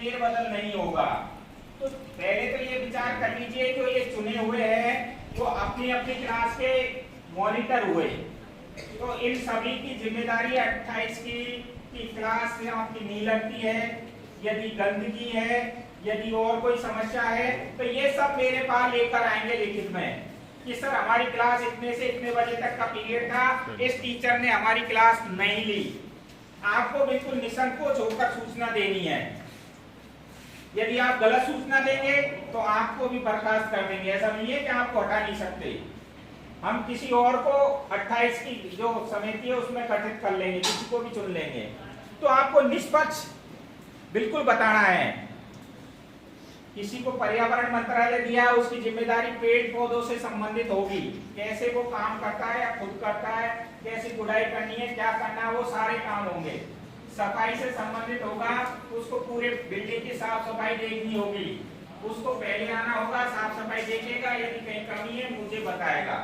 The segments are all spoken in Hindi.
फेरबदल नहीं होगा। तो पहले तो ये विचार कर लीजिए कि ये चुने हुए हैं वो अपनी अपनी क्लास के मॉनिटर हुए, तो इन सभी की जिम्मेदारी 28 की क्लास में आपकी नहीं लगती है। यदि गंदगी है, यदि और कोई समस्या है, तो ये सब मेरे पास लेकर आएंगे लिखित में कि सर हमारी क्लास इतने से इतने बजे तक का पीरियड था, इस टीचर ने हमारी क्लास नहीं ली। आपको बिल्कुल निसंकोच होकर सूचना देनी है। यदि आप गलत सूचना देंगे तो आपको भी बर्खास्त कर देंगे। ऐसा नहीं है कि आपको हटा नहीं सकते, हम किसी और को 28 की जो समिति है उसमें गठित कर लेंगे, किसी को भी चुन लेंगे। तो आपको निष्पक्ष बिल्कुल बताना है। किसी को पर्यावरण मंत्रालय दिया है, उसकी जिम्मेदारी पेड़ पौधों से संबंधित होगी, कैसे वो काम करता है या खुद करता है, कैसी गुड़ाई करनी है, क्या करना है, वो सारे काम होंगे। सफाई से संबंधित होगा, उसको पूरे बिल्डिंग की साफ सफाई देखनी होगी, उसको पहले आना होगा, साफ सफाई देखेगा, यदि कहीं कमी है मुझे बताएगा,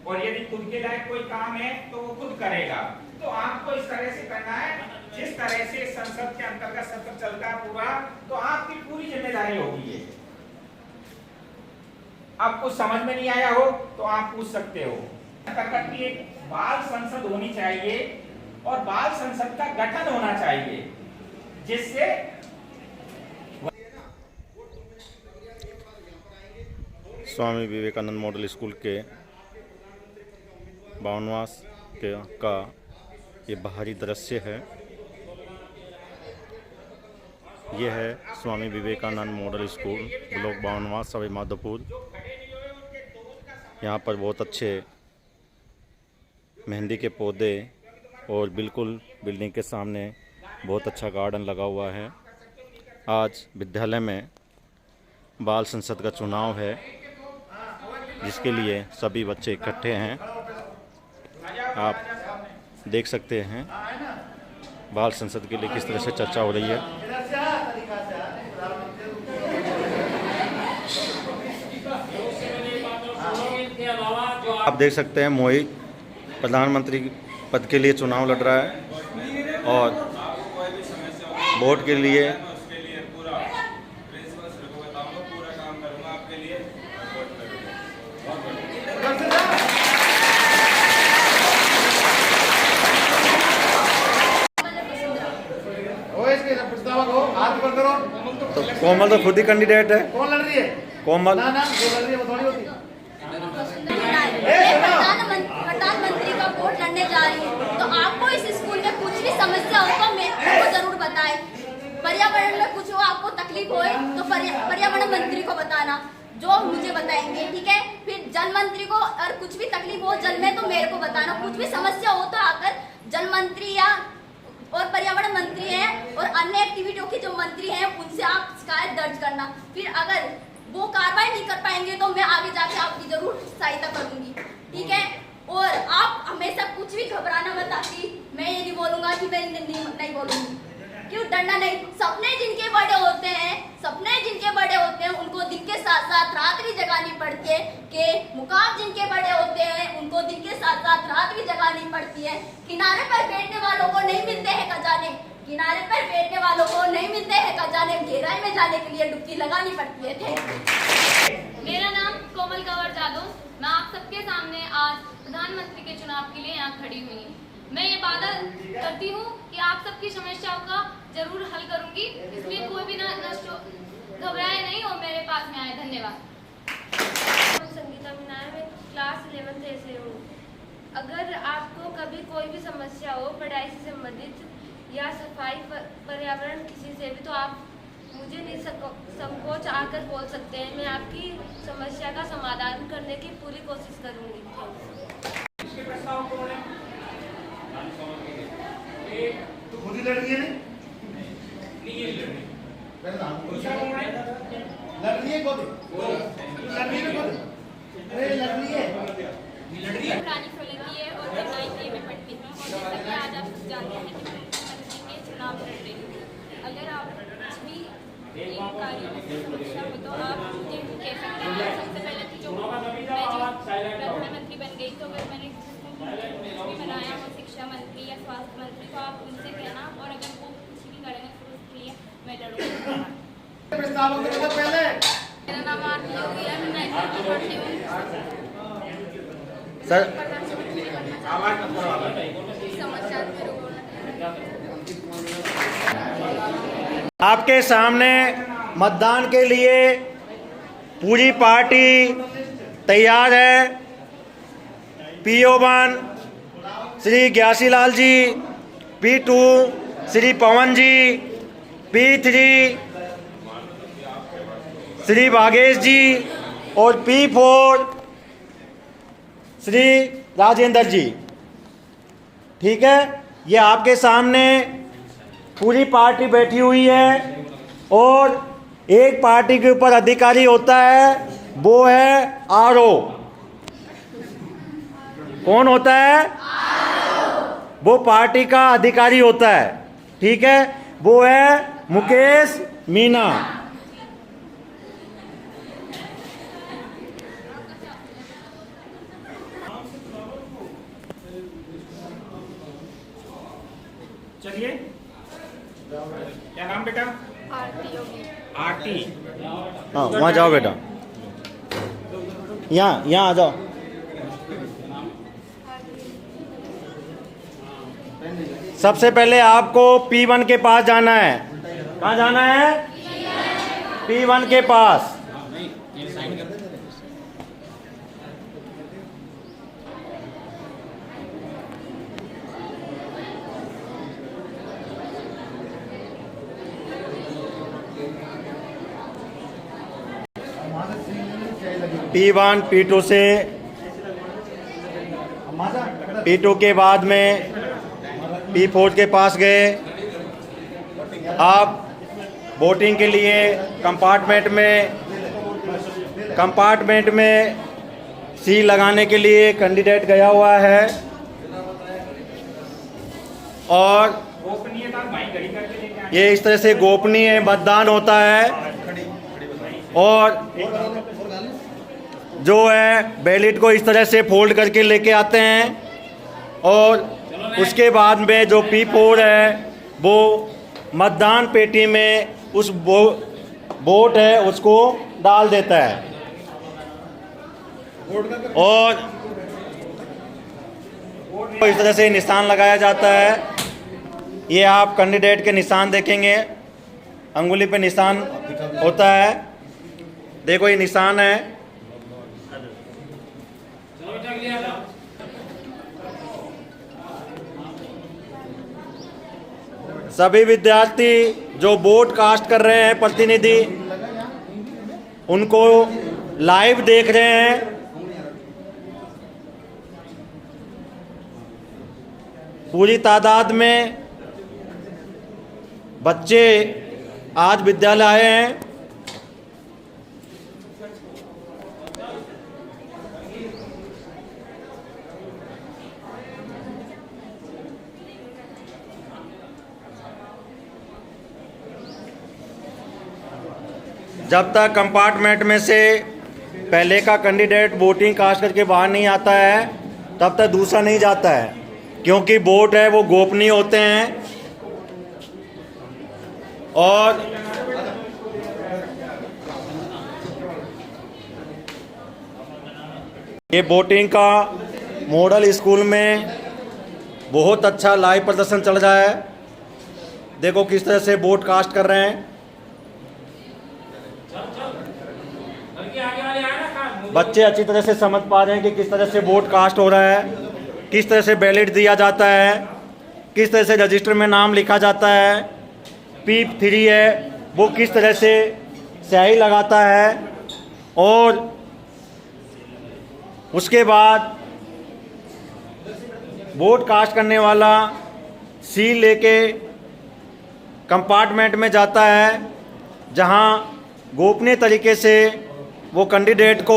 और यदि खुद के लायक कोई काम है तो वो खुद करेगा। तो आपको इस तरह से करना है जिस तरह से संसद के अंतर्गत सत्र चलता है पूरा, तो आपकी पूरी जिम्मेदारी होगी ये। अब कुछ समझ में नहीं आया हो तो आप पूछ सकते हो। अंतर्गत की एक बाल संसद होनी चाहिए और बाल संसद का गठन होना चाहिए, जिससे स्वामी विवेकानंद मॉडल स्कूल के 52वां का ये बाहरी दृश्य है। ये है Swami Vivekananda model school, block 52वां, सवाई माधोपुर। यहाँ पर बहुत अच्छे मेहंदी के पौधे और बिल्कुल बिल्डिंग के सामने बहुत अच्छा गार्डन लगा हुआ है। आज विद्यालय में बाल संसद का चुनाव है, जिसके लिए सभी बच्चे इकट्ठे हैं। आप देख सकते हैं बाल संसद के लिए किस तरह से चर्चा हो रही है। आप देख सकते हैं मोहित प्रधानमंत्री पद के लिए चुनाव लड़ रहा है और वोट के लिए तो कोमल तो खुद ही कैंडिडेट है। कौन लड़ रही है? कोमल ना ना जो लड़ रही है वो थोड़ी होती है। प्रधानमंत्री का वोट लड़ने जा रही हूँ, तो आपको इस स्कूल में कुछ भी समस्या हो तो मेरे को जरूर बताएं। पर्यावरण में कुछ हो, आपको तकलीफ हो तो पर्यावरण मंत्री को बताना, जो मुझे बताएंगे, ठीक है। फिर जल मंत्री को और कुछ भी तकलीफ हो जल में तो मेरे को बताना। कुछ भी समस्या हो तो आकर जल मंत्री या और पर्यावरण मंत्री हैं और अन्य एक्टिविटियों के जो मंत्री हैं उनसे आप शिकायत दर्ज करना। फिर अगर वो कार्रवाई नहीं कर पाएंगे तो मैं आगे जाके आपकी जरूर सहायता करूंगी, ठीक है। और आप हमेशा कुछ भी घबराना मत आती, मैं ये नहीं बोलूंगा कि मैं नहीं बोलूंगी, क्यों डरना नहीं। सपने जिनके बड़े होते हैं उनको दिन के साथ साथ रात भी जगानी पड़ती है, कि मुकाम जिनके बड़े होते हैं उनको दिन के साथ साथ रात भी जगानी पड़ती है। किनारे पर बैठने वालों को नहीं मिलते हैं खजाने, किनारे पर बैठने वालों को नहीं मिलते हैं खजाने, गहराई में जाने के लिए डुबकी लगानी पड़ती है। Thank you. मेरा नाम कोमल कंवर जादव, मैं आप सबके सामने आज प्रधानमंत्री के चुनाव के लिए यहाँ खड़ी हुई हूँ। मैं ये वादा करती हूँ कि आप सबकी समस्याओं का जरूर हल करूंगी, इसलिए कोई भी घबराए नहीं और मेरे पास में आए। धन्यवाद। संगीता मीनार में क्लास 11th A से हूँ। अगर आपको कभी कोई भी समस्या हो पढ़ाई से संबंधित या सफाई पर्यावरण किसी से भी, तो आप मुझे निसंकोच आकर बोल सकते हैं। मैं आपकी समस्या का समाधान करने की पूरी कोशिश करूँगी। तो खुद ही लड़ रही है ना? लड़ रही है खुद, लड़ रही है खुद, अरे लड़ रही है। पुरानी सोलंकी है और मैं 9th में पढ़ती थी, और जैसा कि आज आप सब जानते हैं कि प्रधानमंत्री के चुनाव लड़ रही हूँ। अगर आप कुछ भी कार्य में समस्या हो तो आप मुझे कह सकते हैं। सबसे पहले तो जो प्रधानमंत्री बन गई, तो अगर मैंने कुछ भी बनाया हो शिक्षा मंत्री या स्वास्थ्य मंत्री, तो आप उनसे कहना, और अगर वो कुछ भी करेंगे तो उसके लिए मैं चुनाव होने से पहले। मेरा नाम आरती योगी है, मैं 9th में पढ़ती हूँ। सर समाचार मेरे को आपके सामने मतदान के लिए पूरी पार्टी तैयार है। P01 श्री ग्यासीलाल जी, P2 श्री पवन जी, P3 श्री भागेश जी और P4 श्री राजेंद्र जी। ठीक है, ये आपके सामने पूरी पार्टी बैठी हुई है और एक पार्टी के ऊपर अधिकारी होता है, वो है RO। कौन होता है? वो पार्टी का अधिकारी होता है। ठीक है, वो है मुकेश मीना। चलिए, क्या नाम बेटा? आरती योगी। आरती। हाँ, वहाँ जाओ बेटा, यहाँ आ जाओ। सबसे पहले आपको P1 के पास जाना है। कहाँ जाना है? P1 के पास। P1 P2 से P2 के बाद में P4 के पास गए। आप वोटिंग के लिए कंपार्टमेंट में सील लगाने के लिए कैंडिडेट गया हुआ है और गोपनीयता भाई घड़ी करके लेके आए। ये इस तरह से गोपनीय मतदान होता है और जो है बैलेट को इस तरह से फोल्ड करके लेके आते हैं और उसके बाद में जो P4 है वो मतदान पेटी में उस वोट है उसको डाल देता है और इस तरह से निशान लगाया जाता है। ये आप कैंडिडेट के निशान देखेंगे, अंगुली पे निशान होता है। देखो ये निशान है। सभी विद्यार्थी जो वोट कास्ट कर रहे हैं, प्रतिनिधि उनको लाइव देख रहे हैं। पूरी तादाद में बच्चे आज विद्यालय आए हैं। जब तक कंपार्टमेंट में से पहले का कैंडिडेट वोटिंग कास्ट करके बाहर नहीं आता है तब तक दूसरा नहीं जाता है, क्योंकि वोट है वो गोपनीय होते हैं। और ये वोटिंग का मॉडल स्कूल में बहुत अच्छा लाइव प्रदर्शन चल रहा है। देखो किस तरह से वोट कास्ट कर रहे हैं। बच्चे अच्छी तरह से समझ पा रहे हैं कि किस तरह से वोट कास्ट हो रहा है, किस तरह से बैलेट दिया जाता है, किस तरह से रजिस्टर में नाम लिखा जाता है। P3 है वो किस तरह से स्याही लगाता है और उसके बाद वोट कास्ट करने वाला सील लेके कंपार्टमेंट में जाता है, जहां गोपनीय तरीके से वो कैंडिडेट को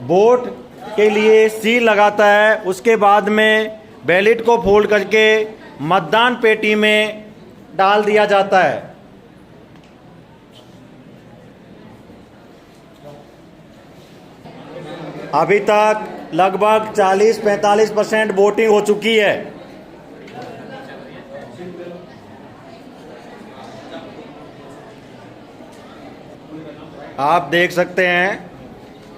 वोट के लिए सील लगाता है। उसके बाद में बैलेट को फोल्ड करके मतदान पेटी में डाल दिया जाता है। अभी तक लगभग 40-45% वोटिंग हो चुकी है। आप देख सकते हैं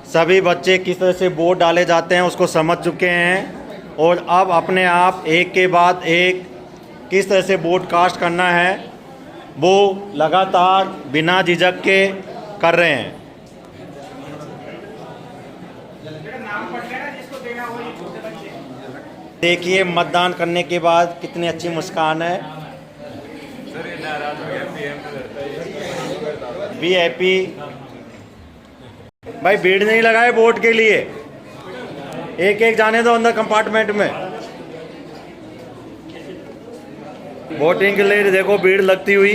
सभी बच्चे किस तरह से वोट डाले जाते हैं उसको समझ चुके हैं और अब अपने आप एक के बाद एक किस तरह से वोट कास्ट करना है वो लगातार बिना झिझक के कर रहे हैं। नाम पढ़ लेना जिसको देना हो ये छोटे बच्चे। देखिए मतदान करने के बाद कितनी अच्छी मुस्कान है। वीआईपी भाई भीड़ नहीं लगाए वोट के लिए, एक एक जाने दो अंदर कंपार्टमेंट में। वोटिंग के लिए देखो भीड़ लगती हुई।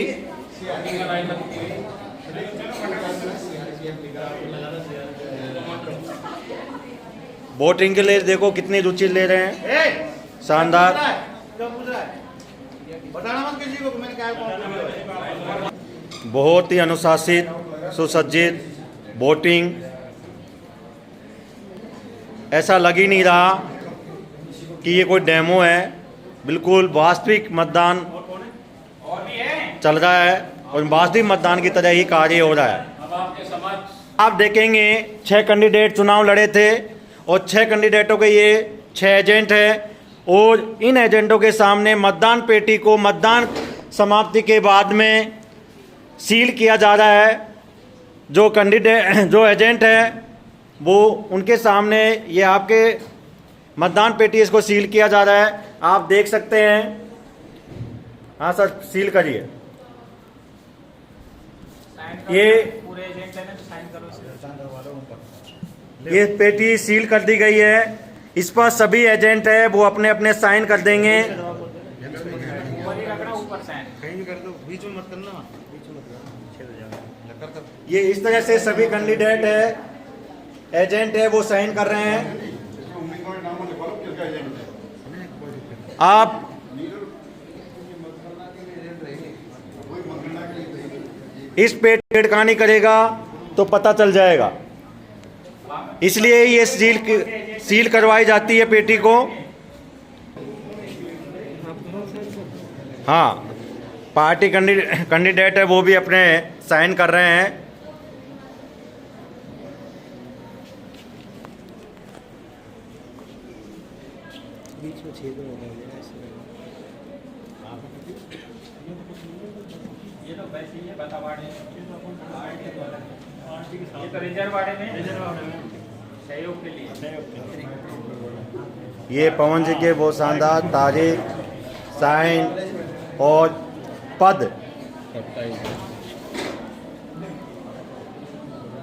वोटिंग के लिए देखो कितनी रुचि ले रहे हैं, शानदार। बताना मत किसी को मैंने क्या कहा। बहुत ही अनुशासित सुसज्जित वोटिंग, ऐसा लग ही नहीं रहा कि ये कोई डेमो है, बिल्कुल वास्तविक मतदान और भी है। चल रहा है और वास्तविक मतदान की तरह ही कार्य हो रहा है। आप देखेंगे 6 कैंडिडेट चुनाव लड़े थे और 6 कैंडिडेटों के ये 6 एजेंट हैं और इन एजेंटों के सामने मतदान पेटी को मतदान समाप्ति के बाद में सील किया जा रहा है। जो कैंडिडेट जो एजेंट है वो उनके सामने ये आपके मतदान पेटी इसको सील किया जा रहा है, आप देख सकते हैं। हाँ सर सील करिए। ये पूरे एजेंट है ना तो साइन करो ये पेटी सील कर दी गई है, इस पर सभी एजेंट है वो अपने अपने साइन कर देंगे। ऊपर ही रखना, ऊपर साइन। कहीं भी कर दो, बीच में मत करना, बीच में मत करना। ये इस तरह से सभी कैंडिडेट है एजेंट है वो साइन कर रहे हैं। आप इस पे छेड़खानी करेगा तो पता चल जाएगा, इसलिए ये सील करवाई जाती है पेटी को। हाँ पार्टी कैंडिडेट है वो भी अपने साइन कर रहे हैं। बीच में छेद हो गया। ये तो वैसे ही है बतावाड़े, ये तो रिजर्व वाड़े में सहयोग के लिए। ये पवन जी के बहुत शानदार तारीख साइन और पद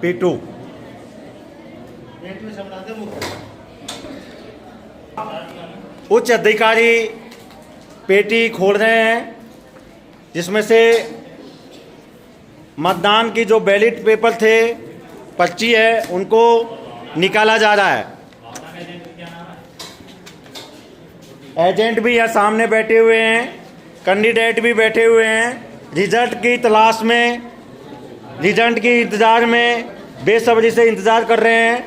P2 पेट में समझाते मुख्य उच्च अधिकारी पेटी खोल रहे हैं जिसमें से मतदान की जो बैलेट पेपर थे पर्ची है उनको निकाला जा रहा है। एजेंट भी यहाँ सामने बैठे हुए हैं, कैंडिडेट भी बैठे हुए हैं, रिजल्ट की तलाश में, रिजल्ट की इंतज़ार में बेसब्री से इंतज़ार कर रहे हैं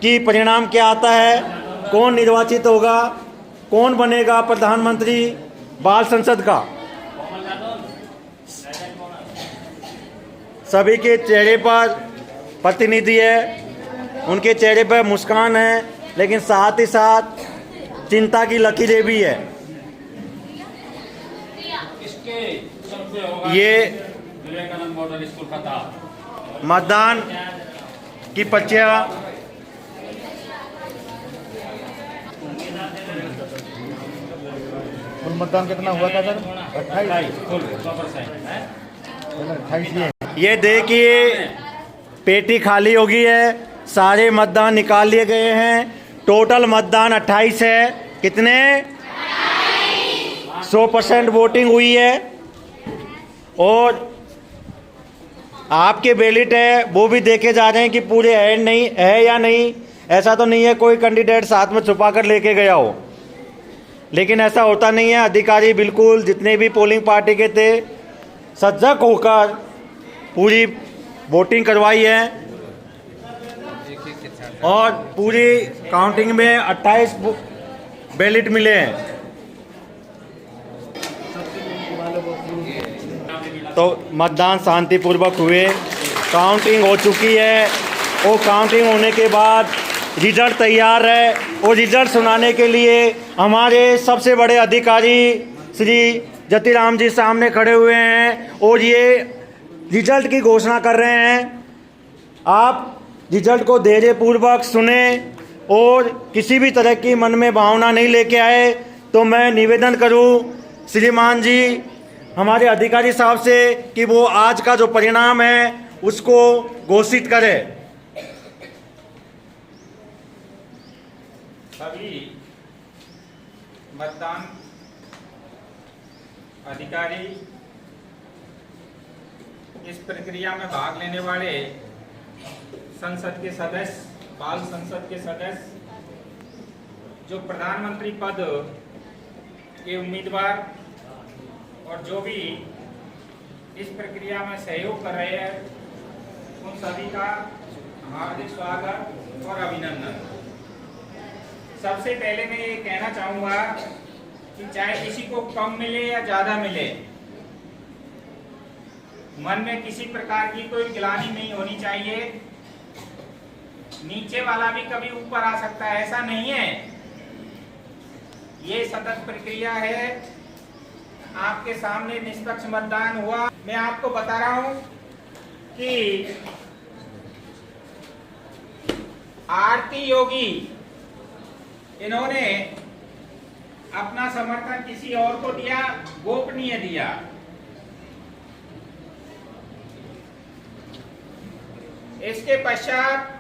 कि परिणाम क्या आता है, कौन निर्वाचित होगा, कौन बनेगा प्रधानमंत्री बाल संसद का। सभी के चेहरे पर प्रतिनिधि है, उनके चेहरे पर मुस्कान है, लेकिन साथ ही साथ चिंता की लकीरें भी है। ये विवेकानंद मॉडल स्कूल का था। मतदान की पर्चियां कुल मतदान कितना हुआ था सर? 28। ये देखिए पेटी खाली हो गई है, सारे मतदान निकाल लिए गए हैं। टोटल मतदान 28 है। कितने? 100% वोटिंग हुई है और आपके बैलेट है वो भी देखे जा रहे हैं कि पूरे है नहीं है या नहीं। ऐसा तो नहीं है कोई कैंडिडेट साथ में छुपा कर लेके गया हो, लेकिन ऐसा होता नहीं है। अधिकारी बिल्कुल जितने भी पोलिंग पार्टी के थे सजग होकर पूरी वोटिंग करवाई है और पूरी काउंटिंग में 28 बैलेट मिले हैं। तो मतदान शांतिपूर्वक हुए। काउंटिंग हो चुकी है और काउंटिंग होने के बाद रिजल्ट तैयार है और रिजल्ट सुनाने के लिए हमारे सबसे बड़े अधिकारी श्री जतिराम जी सामने खड़े हुए हैं और ये रिजल्ट की घोषणा कर रहे हैं। आप रिजल्ट को धैर्यपूर्वक सुने और किसी भी तरह की मन में भावना नहीं लेके आए। तो मैं निवेदन करूं श्रीमान जी हमारे अधिकारी साहब से कि वो आज का जो परिणाम है उसको घोषित करें। सभी मतदान अधिकारी, इस प्रक्रिया में भाग लेने वाले संसद के सदस्य, बाल संसद के सदस्य, जो प्रधानमंत्री पद के उम्मीदवार और जो भी इस प्रक्रिया में सहयोग कर रहे हैं, उन सभी का हार्दिक स्वागत और अभिनंदन। सबसे पहले मैं ये कहना चाहूँगा कि चाहे किसी को कम मिले या ज़्यादा मिले, मन में किसी प्रकार की कोई गिलानी नहीं होनी चाहिए। नीचे वाला भी कभी ऊपर आ सकता है, ऐसा नहीं है। ये सतत प्रक्रिया है। आपके सामने निष्पक्ष मतदान हुआ। मैं आपको बता रहा हूं कि आरती योगी इन्होंने अपना समर्थन किसी और को दिया, गोपनीय दिया। इसके पश्चात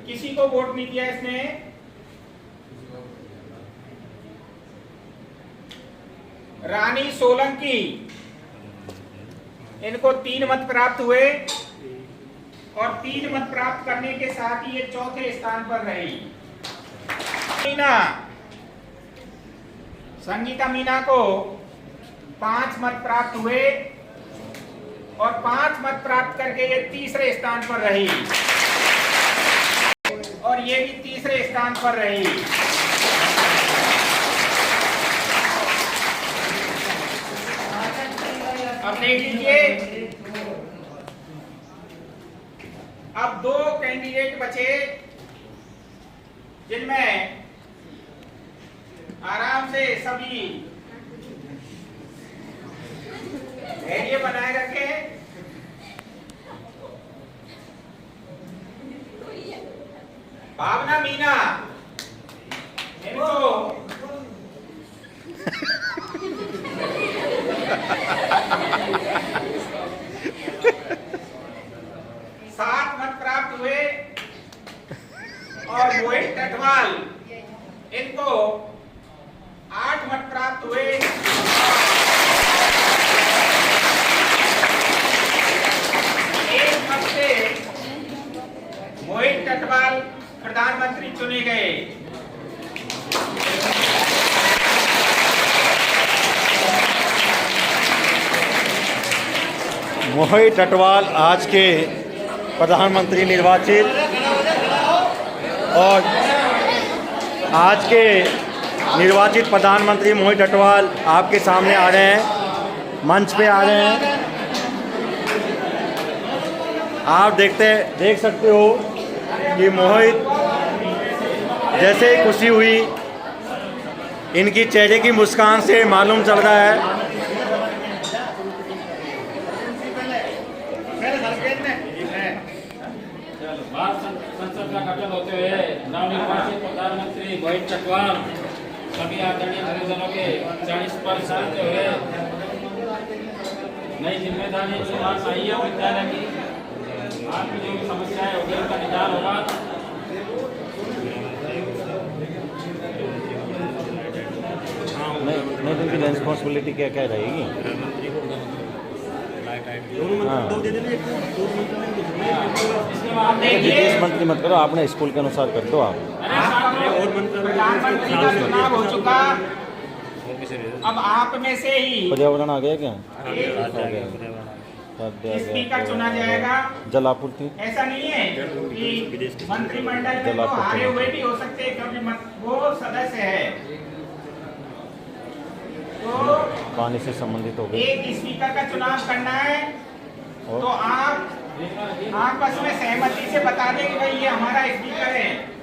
किसी को वोट नहीं दिया इसने। रानी सोलंकी, इनको 3 मत प्राप्त हुए और 3 मत प्राप्त करने के साथ ही ये चौथे स्थान पर रही। मीना, संगीता मीना को 5 मत प्राप्त हुए और 5 मत प्राप्त करके ये तीसरे स्थान पर रही और ये भी तीसरे स्थान पर रही। अब देख लीजिए, अब 2 कैंडिडेट बचे जिनमें आराम से सभी धैर्य बनाए रखे। भावना मीना, इनको सात मत प्राप्त हुए और मोहित टटवाल, इनको 8 मत प्राप्त हुए। एक मत से मोहित टटवाल प्रधानमंत्री चुने गए। मोहित टटवाल आज के प्रधानमंत्री निर्वाचित और आज के निर्वाचित प्रधानमंत्री मोहित टटवाल आपके सामने आ रहे हैं, मंच पे आ रहे हैं। आप देख सकते हो कि मोहित जैसे ही खुशी हुई, इनकी चेहरे की मुस्कान से मालूम चल रहा है। संसद का गठन होते हुए नवनिर्वाचित प्रधानमंत्री मोहित टटवाल सभी आदरणीय हरिजनों के चरण स्पर्श करते हुए नई जिम्मेदारी की बात आई है विद्यालय की। आपकी जो भी समस्याएं होगी उनका निदान होगा। नहीं तो उनकी रेस्पॉन्सिबिलिटी क्या क्या रहेगी? विदेश मंत्री मत करो, आपने स्कूल के अनुसार कर दो। आप प्रधानमंत्री का चुनाव हो चुका, अब आप में से ही पर्यावरण आ गया क्या? स्पीकर चुना जाएगा। जल आपूर्ति ऐसा नहीं है कि मंत्रिमंडल में तो हारे हुए भी हो सकते हैं, क्योंकि वो सदस्य है। तो पानी से संबंधित हो गया। एक स्पीकर का चुनाव करना है तो आप आपस में सहमति से बता दें कि भाई ये हमारा स्पीकर है।